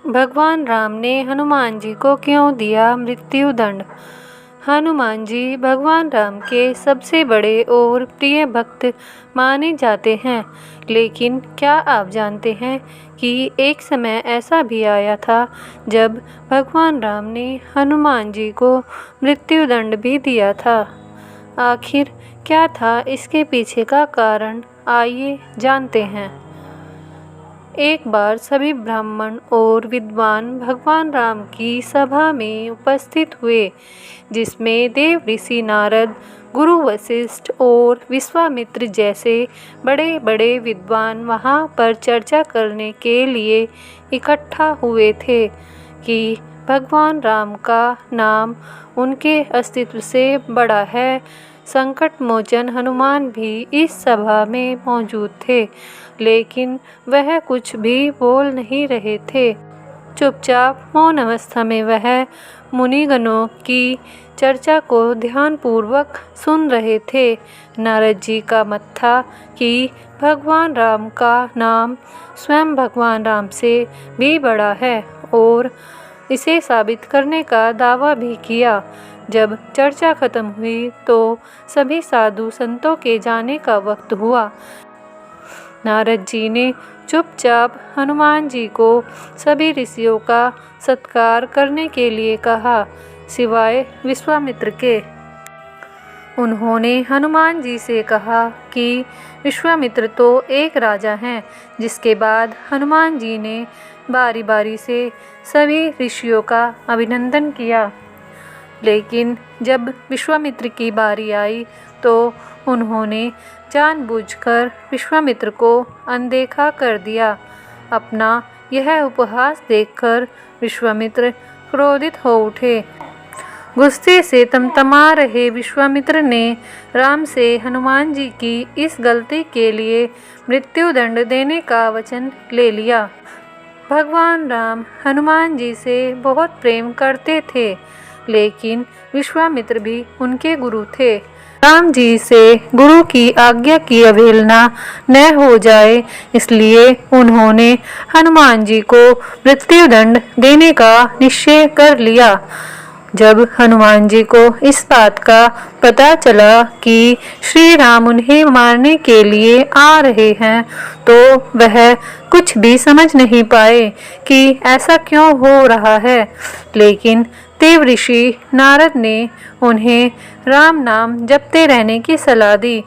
भगवान राम ने हनुमान जी को क्यों दिया मृत्यु दंड। हनुमान जी भगवान राम के सबसे बड़े और प्रिय भक्त माने जाते हैं, लेकिन क्या आप जानते हैं कि एक समय ऐसा भी आया था जब भगवान राम ने हनुमान जी को मृत्यु दंड भी दिया था। आखिर क्या था इसके पीछे का कारण, आइए जानते हैं। एक बार सभी ब्राह्मण और विद्वान भगवान राम की सभा में उपस्थित हुए, जिसमें देव ऋषि नारद, गुरु वशिष्ठ और विश्वामित्र जैसे बड़े बड़े विद्वान वहां पर चर्चा करने के लिए इकट्ठा हुए थे कि भगवान राम का नाम उनके अस्तित्व से बड़ा है। संकट मोचन हनुमान भी इस सभा में मौजूद थे, लेकिन वह कुछ भी बोल नहीं रहे थे। चुपचाप मौन अवस्था में वह मुनिगणों की चर्चा को ध्यानपूर्वक सुन रहे थे। नारद जी का मत था कि भगवान राम का नाम स्वयं भगवान राम से भी बड़ा है और इसे साबित करने का दावा भी किया। जब चर्चा खत्म हुई तो सभी साधु संतों के जाने का वक्त हुआ। नारद जी ने चुपचाप हनुमान जी को सभी ऋषियों का सत्कार करने के लिए कहा, सिवाय विश्वामित्र के। उन्होंने हनुमान जी से कहा कि विश्वामित्र तो एक राजा हैं। जिसके बाद हनुमान जी ने बारी बारी से सभी ऋषियों का अभिनंदन किया, लेकिन जब विश्वामित्र की बारी आई तो उन्होंने जानबूझकर विश्वामित्र को अनदेखा कर दिया। अपना यह उपहास देखकर विश्वामित्र क्रोधित हो उठे। गुस्से से तमतमा रहे विश्वामित्र ने राम से हनुमान जी की इस गलती के लिए मृत्यु दंड देने का वचन ले लिया। भगवान राम हनुमान जी से बहुत प्रेम करते थे, लेकिन विश्वामित्र भी उनके गुरु थे। राम जी से गुरु की आज्ञा की अवहेलना न हो जाए, इसलिए उन्होंने हनुमान जी को मृत्युदंड देने का निश्चय कर लिया। जब हनुमान जी को इस बात का पता चला कि श्री राम उन्हें मारने के लिए आ रहे हैं, तो वह कुछ भी समझ नहीं पाए कि ऐसा क्यों हो रहा है। लेकिन देव ऋषि नारद ने उन्हें राम नाम जपते रहने की सलाह दी।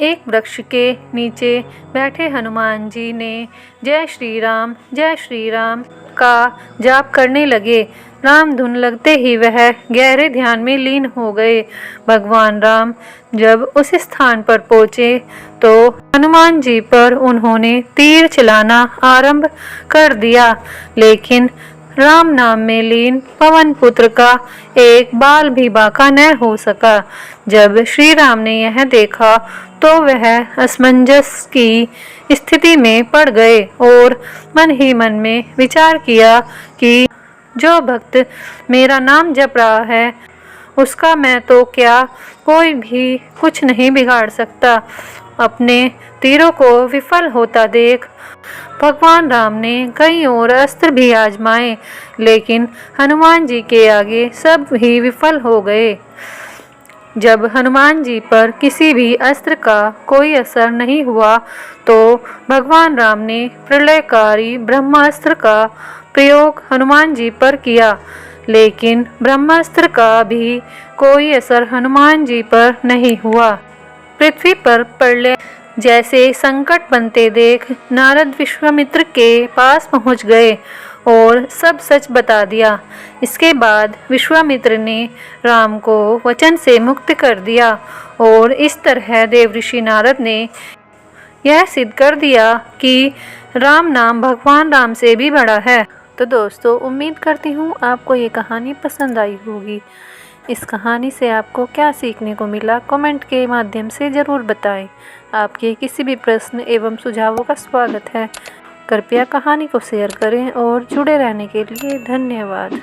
एक वृक्ष के नीचे बैठे हनुमान जी ने जय श्री राम का जाप करने लगे। राम धुन लगते ही वह गहरे ध्यान में लीन हो गए। भगवान राम जब उस स्थान पर पहुँचे तो हनुमान जी पर उन्होंने तीर चलाना आरंभ कर दिया, लेकिन राम नाम में लीन पवन पुत्र का एक बाल भी बांका न हो सका। जब श्री राम ने यह देखा तो वह असमंजस की स्थिति में पड़ गए और मन ही मन में विचार किया कि जो भक्त मेरा नाम जप रहा है उसका मैं तो क्या कोई भी कुछ नहीं बिगाड़ सकता। अपने तीरों को विफल होता देख भगवान राम ने कई और अस्त्र भी आजमाए, लेकिन हनुमान जी के आगे सब ही विफल हो गए। जब हनुमान जी पर किसी भी अस्त्र का कोई असर नहीं हुआ तो भगवान राम ने प्रलयकारी ब्रह्मास्त्र का प्रयोग हनुमान जी पर किया, लेकिन ब्रह्मास्त्र का भी कोई असर हनुमान जी पर नहीं हुआ। पृथ्वी पर प्रलय जैसे संकट बनते देख नारद विश्वामित्र के पास पहुंच गए और सब सच बता दिया। इसके बाद विश्वामित्र ने राम को वचन से मुक्त कर दिया और इस तरह देवऋषि नारद ने यह सिद्ध कर दिया कि राम नाम भगवान राम से भी बड़ा है। तो दोस्तों, उम्मीद करती हूँ आपको ये कहानी पसंद आई होगी। इस कहानी से आपको क्या सीखने को मिला, कमेंट के माध्यम से ज़रूर बताएं। आपके किसी भी प्रश्न एवं सुझावों का स्वागत है। कृपया कहानी को शेयर करें और जुड़े रहने के लिए धन्यवाद।